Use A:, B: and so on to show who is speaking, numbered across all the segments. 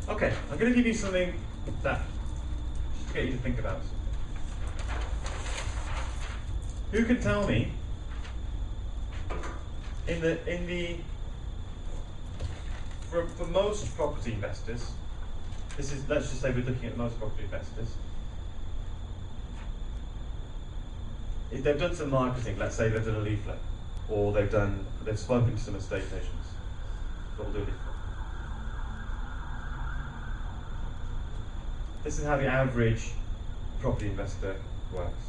A: Okay, I'm going to give you something that just to get you to think about. Who can tell me for most property investors, let's just say we're looking at most property investors. If they've done some marketing, let's say they've done a leaflet, or they've spoken to some estate agents, they'll do a leaflet. This is how the average property investor works.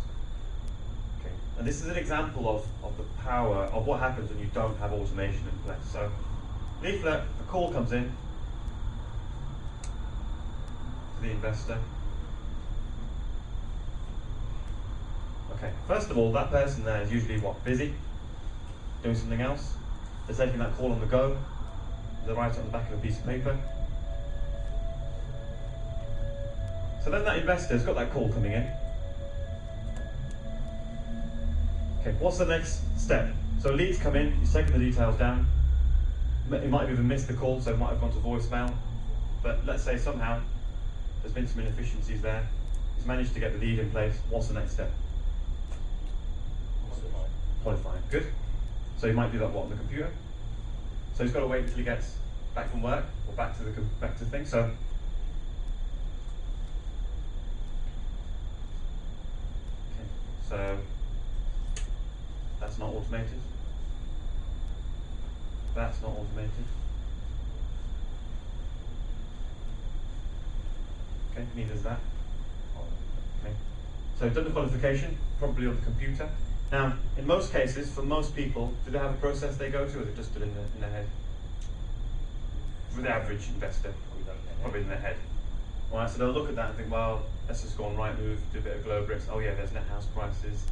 A: Okay. And this is an example of the power of what happens when you don't have automation in place. So, leaflet, a call comes in to the investor. Okay, first of all, that person there is usually what? Busy? Doing something else? They're taking that call on the go. They write it on the back of a piece of paper. So then that investor's got that call coming in. Okay, what's the next step? So leads come in, he's taken the details down. He might have even missed the call, so it might have gone to voicemail. But let's say somehow there's been some inefficiencies there. He's managed to get the lead in place. What's the next step? Qualifying. Good. So he might do that what on the computer? So he's got to wait until he gets back from work or back to the thing. So So that's not automated. That's not automated. Okay, neither is that. Okay. So done the qualification, probably on the computer. Now, in most cases, for most people, do they have a process they go to, or is it just in their head? For the average investor, probably in their head. All right, so they'll look at that and think, well, let's just go on Rightmove, do a bit of Globrix. Oh yeah, there's net house prices.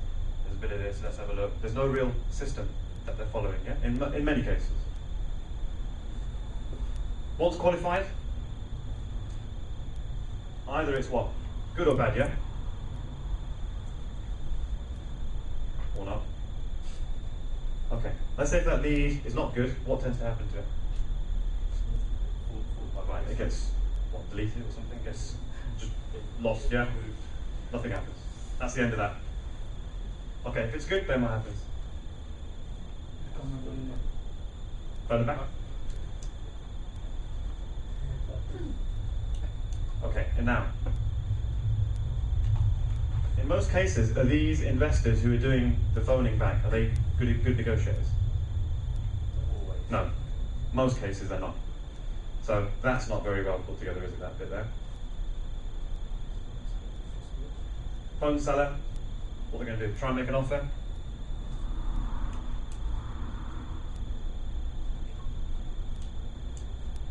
A: There's a bit of this. Let's have a look. There's no real system that they're following. Yeah, in many cases. Once qualified, either it's what, good or bad, yeah, or not. Okay. Let's say if that lead is not good, what tends to happen to it? It gets what, deleted or something? Gets just lost, yeah? Nothing happens. That's the end of that. Okay, if it's good, then what happens? Further back? Okay, and now, in most cases, are these investors who are doing the phoning back, are they good negotiators?
B: Always.
A: No. Most cases they're not. So that's not very well put together, is it, that bit there? Phone seller, what they're going to do? Try and make an offer?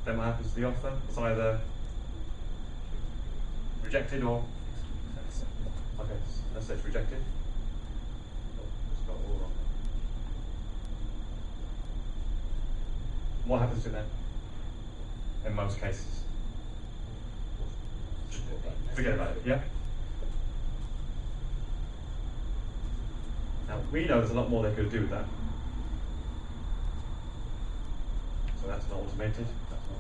A: Then what happens to the offer? It's either rejected or... Okay, let's say it's rejected. It's got all wrong. What happens to them? In most cases? Just forget about it, yeah? Now, we know there's a lot more they could do with that. So that's not automated. That's not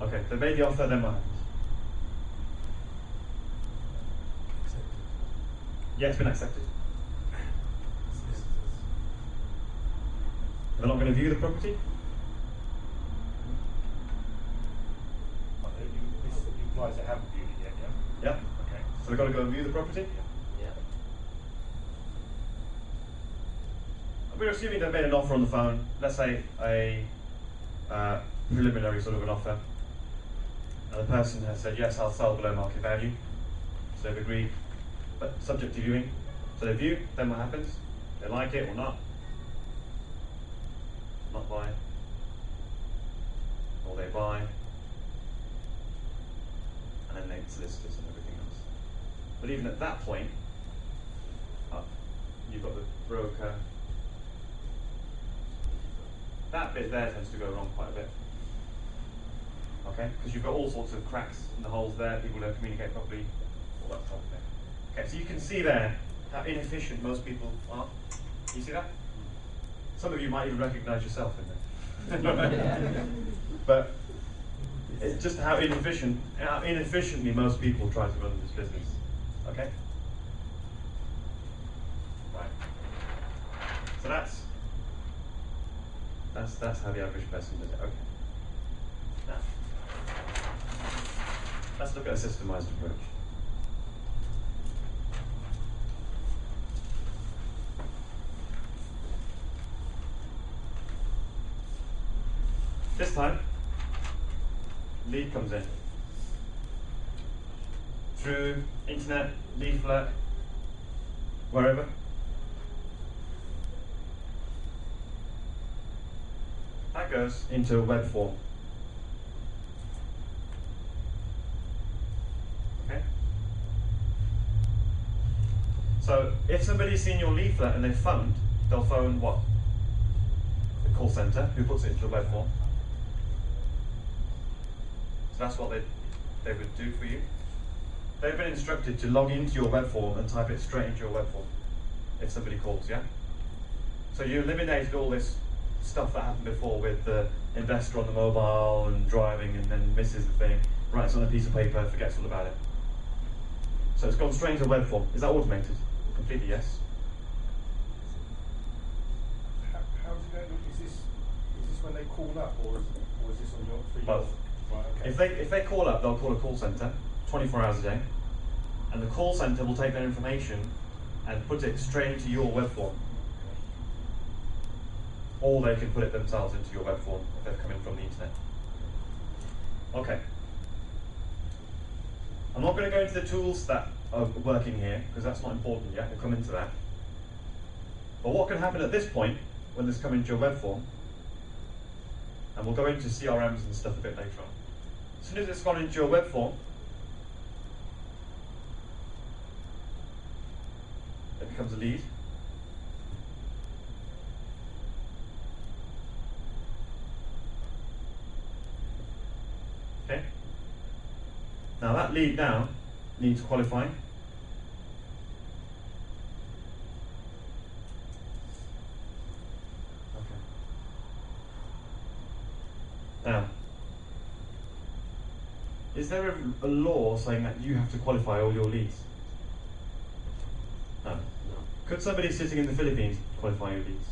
A: automated. Okay, they made the offer, then what happens? Yeah, it's been accepted. They're not going to view the property?
B: You guys haven't viewed it yet, yeah?
A: Yeah.
B: Okay.
A: So they've got to go and view the property?
B: Yeah.
A: We're assuming they've made an offer on the phone, let's say a preliminary sort of an offer. And the person has said, yes, I'll sell below market value. So they've agreed, but subject to viewing. So they view, then what happens? They like it or not? Not buy. Or they buy. And then they solicitors and everything else. But even at that point, you've got the broker. That bit there tends to go wrong quite a bit. Okay, because you've got all sorts of cracks in the holes there, people don't communicate properly, all that type of thing. Okay, so you can see there how inefficient most people are. You see that? Some of you might even recognise yourself in there. But It's just how inefficiently most people try to run this business. Okay? Right. So that's how the average person does it. Okay. Now, let's look at a systemized approach. This time, lead comes in through internet, leaflet, wherever. That goes into a web form. Okay? So if somebody's seen your leaflet and they've phoned, they'll phone what? The call center, who puts it into the web form. So that's what they would do for you. They've been instructed to log into your web form and type it straight into your web form if somebody calls, yeah? So you eliminated all this stuff that happened before with the investor on the mobile and driving and then misses the thing, writes on a piece of paper, forgets all about it. So it's gone straight into web form. Is that automated? Completely yes.
B: How do you know? Is this when they call up, or is this on your?
A: Both.
B: Right, okay.
A: If they call up, they'll call a call center 24 hours a day, and the call center will take their information and put it straight into your web form. Or they can put it themselves into your web form if they're coming from the internet. Okay. I'm not going to go into the tools that are working here, because that's not important yet. We'll come into that. But what can happen at this point, when this comes into your web form, and we'll go into CRMs and stuff a bit later on. As soon as it's gone into your web form, it becomes a lead. Okay. Now that lead now needs qualifying. Okay. Now, is there a law saying that you have to qualify all your leads? No. Could somebody sitting in the Philippines qualify your leads?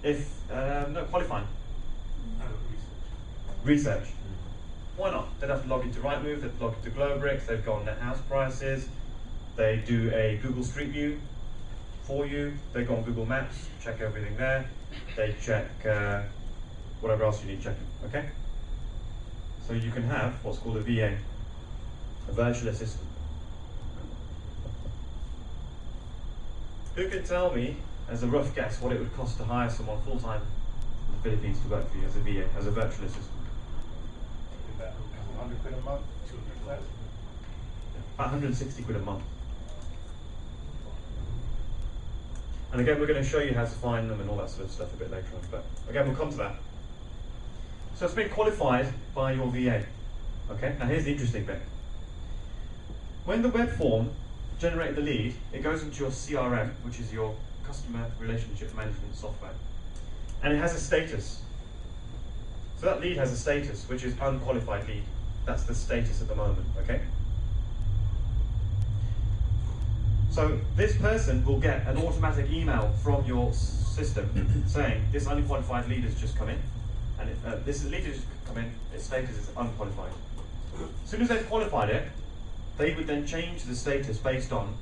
A: If no, qualifying. Research. Why not? They'd have to log into Rightmove, they'd log into Globrix, they've got net house prices, they do a Google Street View for you, they go on Google Maps, check everything there, they check whatever else you need checking, okay? So you can have what's called a VA, a virtual assistant. Who can tell me, as a rough guess, what it would cost to hire someone full-time in the Philippines to work for you as a VA, as a virtual assistant?
B: About 100 quid a month, 200 quid.
A: About 160 quid a month. And again, we're going to show you how to find them and all that sort of stuff a bit later on, but again, we'll come to that. So it's been qualified by your VA. Okay, now here's the interesting bit. When the web form generates the lead, it goes into your CRM, which is your customer relationship management software, and it has a status. So that lead has a status, which is unqualified lead. That's the status at the moment, okay? So this person will get an automatic email from your system saying this unqualified lead has just come in, and this lead has just come in, its status is unqualified. As soon as they've qualified it, they would then change the status based on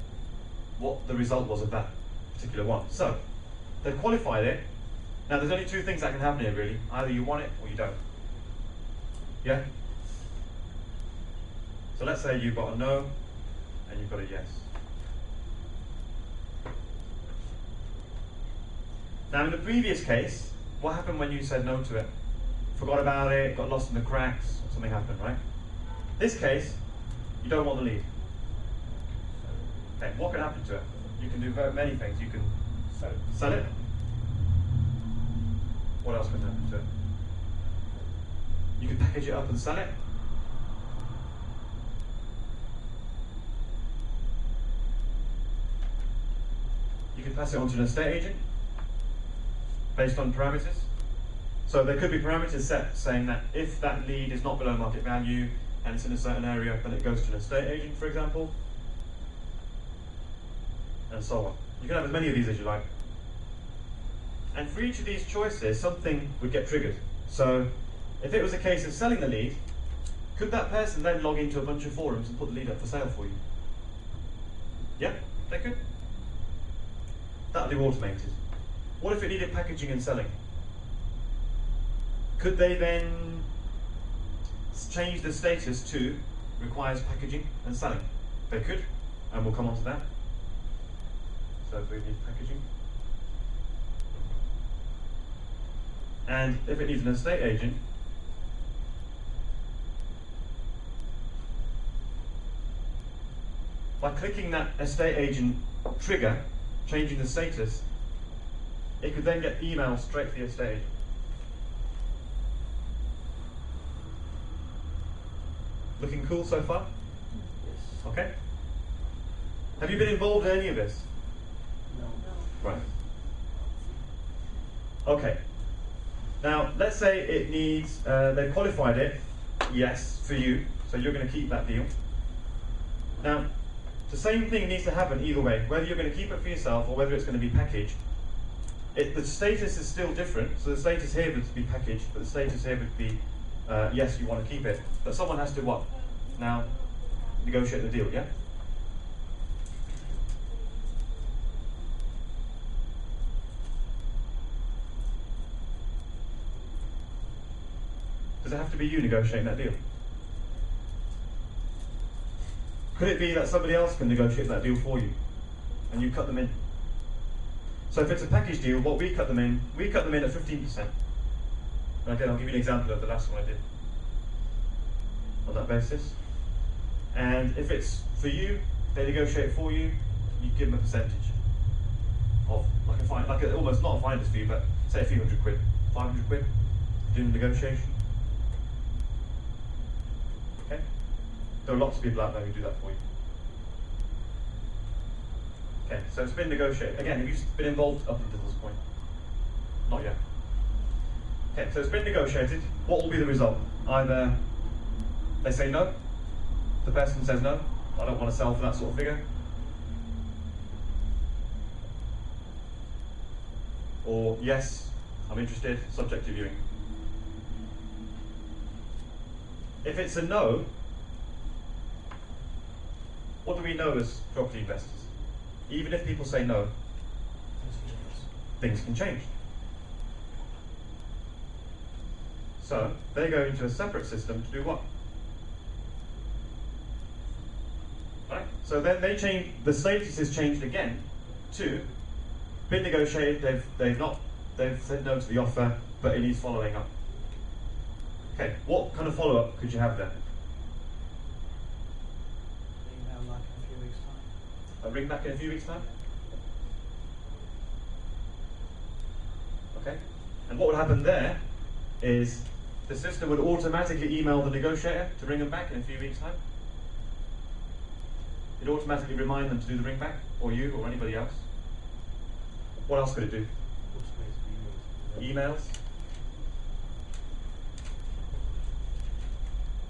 A: what the result was of that particular one. So they've qualified it. Now there's only two things that can happen here really. Either you want it or you don't. Yeah? So let's say you've got a no and you've got a yes. Now in the previous case, what happened when you said no to it? Forgot about it, got lost in the cracks, or something happened, right? This case, you don't want the lead. Okay, what can happen to it? You can do many things. You can sell it. What else can happen to it? You can package it up and sell it. You can pass it on to an estate agent based on parameters. So there could be parameters set saying that if that lead is not below market value and it's in a certain area, then it goes to an estate agent, for example, and so on. You can have as many of these as you like. And for each of these choices, something would get triggered. So if it was a case of selling the lead, could that person then log into a bunch of forums and put the lead up for sale for you? Yeah, they could. That'll be automated. What if it needed packaging and selling? Could they then change the status to requires packaging and selling? They could, and we'll come on to that. So if we need packaging. And if it needs an estate agent, by clicking that estate agent trigger, changing the status, it could then get emails straight to the estate agent. Looking cool so far?
B: Yes.
A: Okay. Have you been involved in any of this?
B: No.
A: Right. Okay. Now, let's say it needs, they've qualified it, yes, for you, so you're going to keep that deal. Now, the same thing needs to happen either way, whether you're going to keep it for yourself or whether it's going to be packaged. The status is still different, so the status here would be packaged, but the status here would be, yes, you want to keep it. But someone has to what? Now, negotiate the deal, yeah? Does it have to be you negotiating that deal? Could it be that somebody else can negotiate that deal for you and you cut them in? So if it's a package deal, what we cut them in at 15%. And again, I'll give you an example of the last one I did on that basis. And if it's for you, they negotiate for you, you give them a percentage of, almost not a finder's fee, but say a few hundred quid, 500 quid, doing the negotiation. Okay? There are lots of people out there who do that for you. Okay, so it's been negotiated. Again, have you been involved up until this point? Not yet. Okay, so it's been negotiated. What will be the result? Either they say no, the person says no, I don't want to sell for that sort of figure. Or yes, I'm interested, subject to viewing. If it's a no, what do we know as property investors? Even if people say no, things can change. So they go into a separate system to do what? Right? So then they change, the status is changed again to been negotiated, they've said no to the offer, but it needs following up. Okay, what kind of follow-up could you have then? A ring back in a few weeks' time? Okay. And what would happen there is the system would automatically email the negotiator to ring them back in a few weeks' time. It'd automatically remind them to do the ring back, or you, or anybody else. What else could it do? Emails.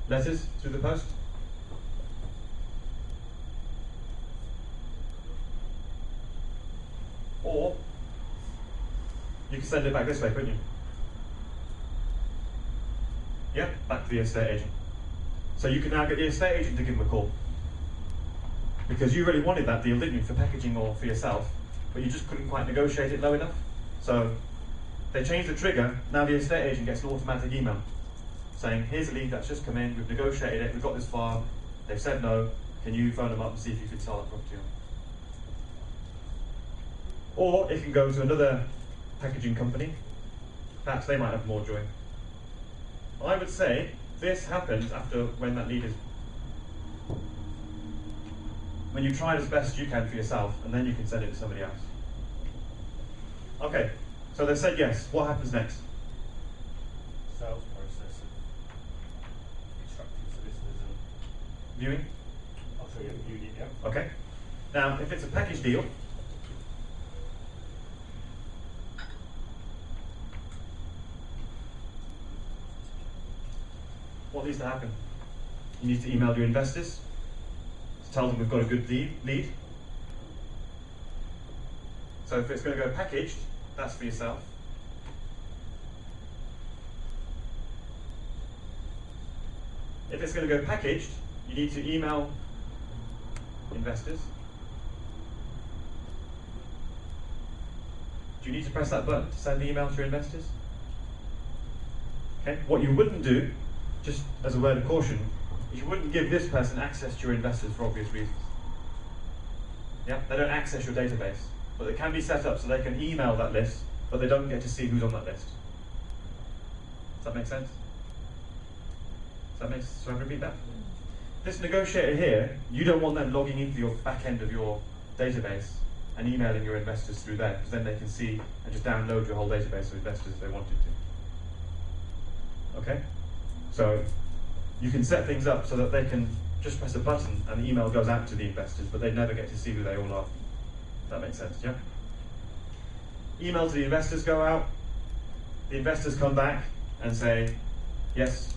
A: Letters through the post. Or you can send it back this way, couldn't you? Yeah, back to the estate agent. So you can now get the estate agent to give them a call. Because you really wanted that deal, didn't you, for packaging or for yourself, but you just couldn't quite negotiate it low enough. So they changed the trigger, now the estate agent gets an automatic email saying, here's a lead that's just come in, we've negotiated it, we've got this far, they've said no, can you phone them up and see if you could sell that property on? Or it can go to another packaging company. Perhaps they might have more joy. I would say this happens after when that lead is, when you try it as best you can for yourself, and then you can send it to somebody else. Okay, so they've said yes. What happens next?
B: Sales process and instructing solicitors and
A: Viewing?
B: I'll show you the viewing, yeah.
A: Okay. Now, if it's a package deal, what needs to happen? You need to email your investors to tell them we've got a good lead. So if it's going to go packaged, that's for yourself. If it's going to go packaged, you need to email investors. Do you need to press that button to send the email to your investors? Okay. What you wouldn't do, just as a word of caution, is you wouldn't give this person access to your investors for obvious reasons. Yeah, they don't access your database, but it can be set up so they can email that list, but they don't get to see who's on that list. Does that make sense? So I repeat that. This negotiator here, you don't want them logging into your back end of your database and emailing your investors through there, because then they can see and just download your whole database of investors if they wanted to. Okay? So you can set things up so that they can just press a button and the email goes out to the investors, but they never get to see who they all are. That makes sense, yeah? Email to the investors go out, the investors come back and say, yes,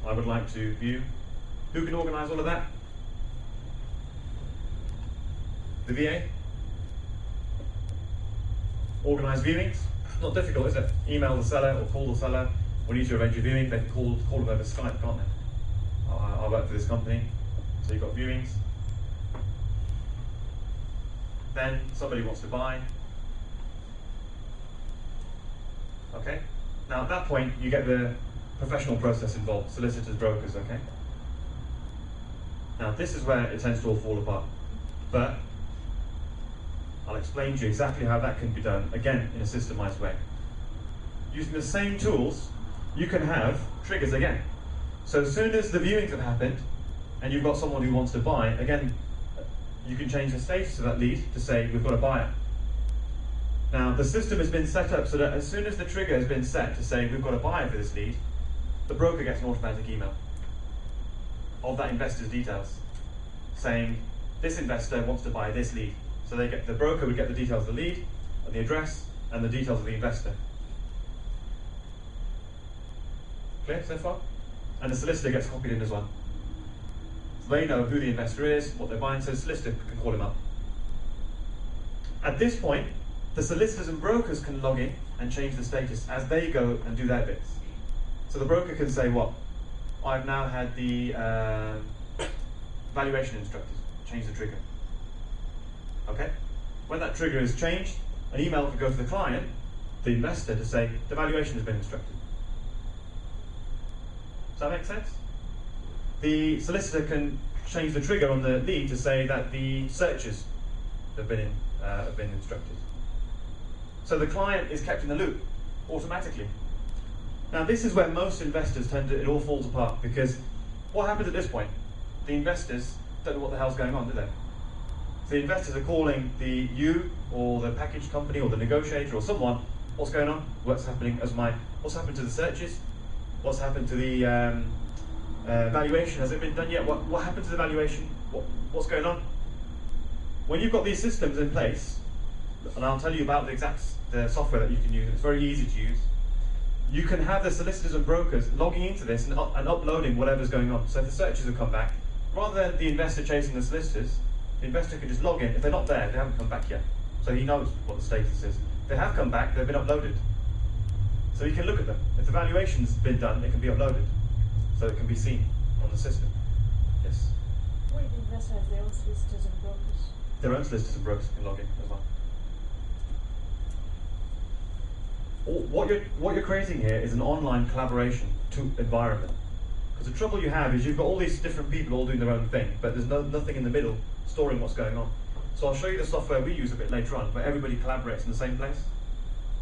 A: I would like to view. Who can organise all of that? The VA? Organise viewings? Not difficult, is it? Email the seller or call the seller. We need to arrange a viewing. They can call them over Skype, can't they? I work for this company, so you've got viewings. Then somebody wants to buy. Okay? Now at that point, you get the professional process involved, solicitors, brokers, okay? Now this is where it tends to all fall apart. But I'll explain to you exactly how that can be done, again, in a systemized way. Using the same tools, you can have triggers again. So as soon as the viewings have happened, and you've got someone who wants to buy, again, you can change the status of that lead to say, we've got a buyer. Now, the system has been set up so that as soon as the trigger has been set to say, we've got a buyer for this lead, the broker gets an automatic email of that investor's details, saying, this investor wants to buy this lead. So the broker would get the details of the lead, and the address, and the details of the investor. Clear so far? And the solicitor gets copied in as well. So they know who the investor is, what they're buying, so the solicitor can call him up. At this point, the solicitors and brokers can log in and change the status as they go and do their bits. So the broker can say, what? I've now had the valuation instructed, change the trigger. Okay? When that trigger is changed, an email could go to the client, the investor, to say, the valuation has been instructed. Does that make sense? The solicitor can change the trigger on the lead to say that the searches have been instructed. So the client is kept in the loop automatically. Now this is where most investors it all falls apart, because what happens at this point? The investors don't know what the hell's going on, do they? So the investors are calling you or the package company or the negotiator or someone, what's going on? What's happening what's happened to the searches? What's happened to the valuation? Has it been done yet? What happened to the valuation? What's going on? When you've got these systems in place, and I'll tell you about the software that you can use, it's very easy to use. You can have the solicitors and brokers logging into this and uploading whatever's going on. So if the searches have come back, rather than the investor chasing the solicitors, the investor can just log in. If they're not there, they haven't come back yet. So he knows what the status is. If they have come back, they've been uploaded. So you can look at them. If the valuation's been done, it can be uploaded. So it can be seen on the system. Yes?
C: Why do investors have their own solicitors and brokers?
A: Their own solicitors and brokers can log in as well. What you're creating here is an online collaboration environment. Because the trouble you have is you've got all these different people all doing their own thing, but there's nothing in the middle storing what's going on. So I'll show you the software we use a bit later on, where everybody collaborates in the same place.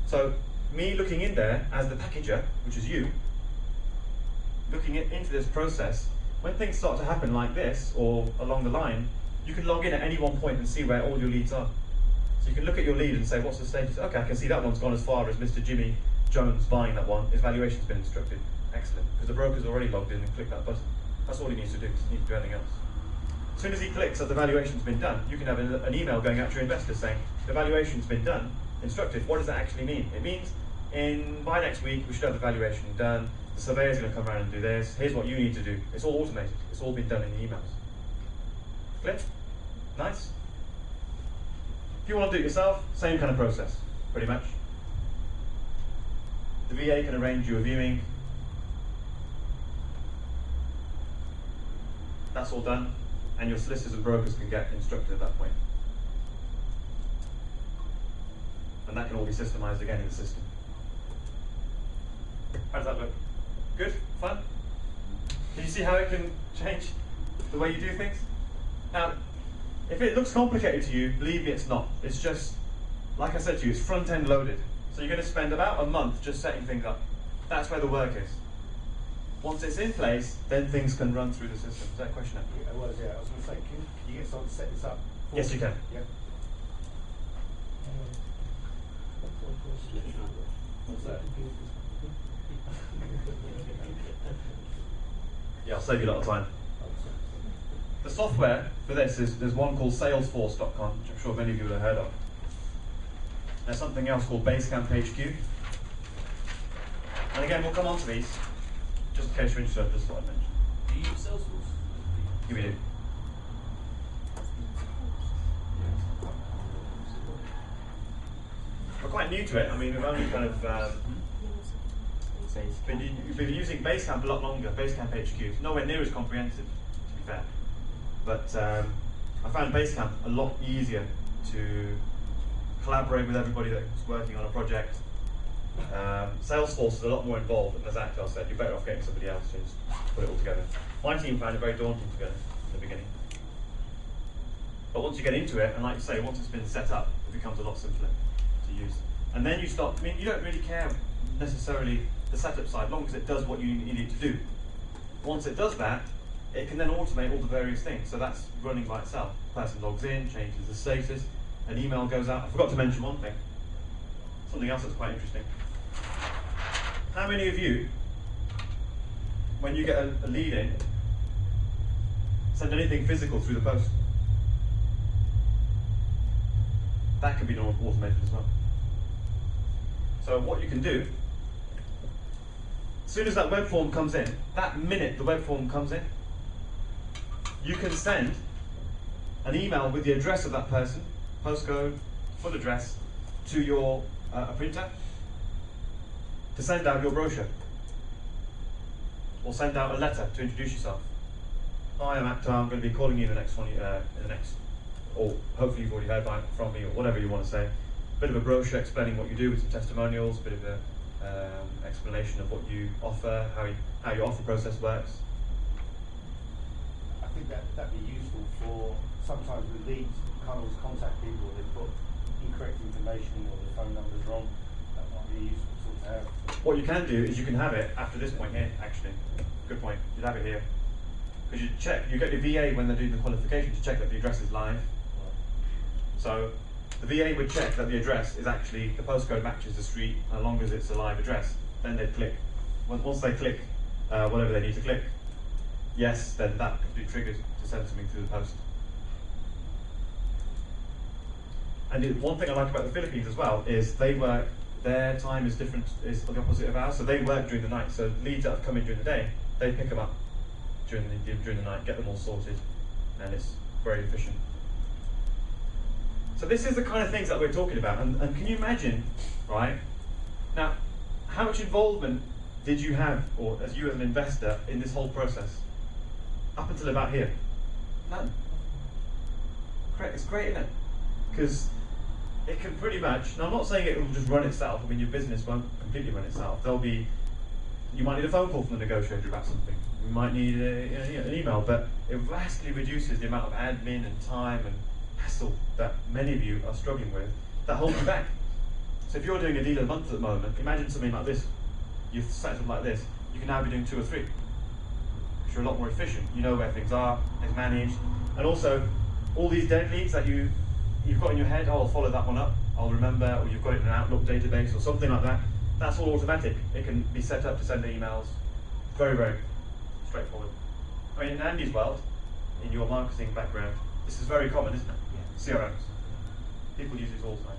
A: So me looking in there as the packager, which is you, looking into this process, when things start to happen like this, or along the line, you can log in at any one point and see where all your leads are. So you can look at your lead and say, what's the status? Okay, I can see that one's gone as far as Mr. Jimmy Jones buying that one. His valuation's been instructed. Excellent. Because the broker's already logged in and clicked that button. That's all he needs to do. He doesn't need to do anything else. As soon as he clicks that the valuation's been done, you can have an email going out to your investors saying, the valuation's been done, instructed. What does that actually mean? It means by next week we should have the valuation done, The surveyor's going to come around and do this. Here's what you need to do. It's all automated. It's all been done in emails. Clear? Nice? If you want to do it yourself, same kind of process, pretty much. The VA can arrange you a viewing. That's all done, and your solicitors and brokers can get instructed at that point. And that can all be systemized again in the system. How does that look? Good? Fun? Can you see how it can change the way you do things? Now, if it looks complicated to you, believe me, it's not. It's just, like I said to you, it's front-end loaded. So you're going to spend about a month just setting things up. That's where the work is. Once it's in place, then things can run through the system. Is that a question?
B: Yeah, it was, yeah. I was going to say, can you get someone to set this up?
A: Yes, you can.
B: Yeah. What's that?
A: Yeah, I'll save you a lot of time. The software for this is, there's one called Salesforce.com, which I'm sure many of you will have heard of. There's something else called Basecamp HQ. And again, we'll come on to these, just in case you're interested, just what I mentioned.
D: Do you use Salesforce?
A: Here we do. We're quite new to it. I mean, we've only kind of been using Basecamp a lot longer. Basecamp HQ. It's nowhere near as comprehensive, to be fair. But I found Basecamp a lot easier to collaborate with everybody that's working on a project. Salesforce is a lot more involved, and as Akhtar said, you're better off getting somebody else to just put it all together. My team found it very daunting to go in the beginning. But once you get into it, and like you say, once it's been set up, it becomes a lot simpler to use. And then you start, I mean, you don't really care necessarily the setup side, as long as it does what you need it to do. Once it does that, it can then automate all the various things. So that's running by itself. The person logs in, changes the status, an email goes out. I forgot to mention one thing. Something else that's quite interesting. How many of you, when you get a lead in, send anything physical through the post? That can be done automated as well. So what you can do, as soon as that web form comes in, that minute the web form comes in, you can send an email with the address of that person, postcode, full address, to your a printer to send out your brochure, or send out a letter to introduce yourself. Hi, I'm Akhtar. I'm going to be calling you in the next or hopefully you've already heard from me, or whatever you want to say. Bit of a brochure explaining what you do with some testimonials, bit of a explanation of what you offer, how your offer process works.
B: I think that'd be useful for sometimes with leads, can't always contact people, they put incorrect information or the phone number's wrong. That might be a useful tool to have.
A: What you can do is you can have it after this point here, actually. Good point. You'd have it here. Because you check, you get the VA when they're doing the qualification to check that the address is live. So the VA would check that the address is actually, the postcode matches the street as long as it's a live address. Then they'd click. Once they click whatever they need to click, yes, then that could be triggered to send something through the post. And one thing I like about the Philippines as well is they work, their time is different, is the opposite of ours, so they work during the night. So leads that have come in during the day, they pick them up during the night, get them all sorted, and it's very efficient. So this is the kind of things that we're talking about, and can you imagine, right? Now, how much involvement did you have, or as you as an investor, in this whole process? Up until about here? None. It's great, isn't it? Because it can pretty much, now I'm not saying it will just run itself, I mean your business won't completely run itself. You might need a phone call from the negotiator about something. You might need an email, but it vastly reduces the amount of admin and time and hassle that many of you are struggling with that holds you back. So if you're doing a deal a month at the moment, imagine something like this. You've set something like this, you can now be doing 2 or 3. Because you're a lot more efficient. You know where things are, it's managed. And also, all these dead leads that you've got in your head, oh, I'll follow that one up, I'll remember, or you've got it in an Outlook database or something like that, that's all automatic. It can be set up to send emails. Very, very straightforward. I mean, in Andy's world, in your marketing background, this is very common, isn't it? Yeah. CRMs. People use this all the time.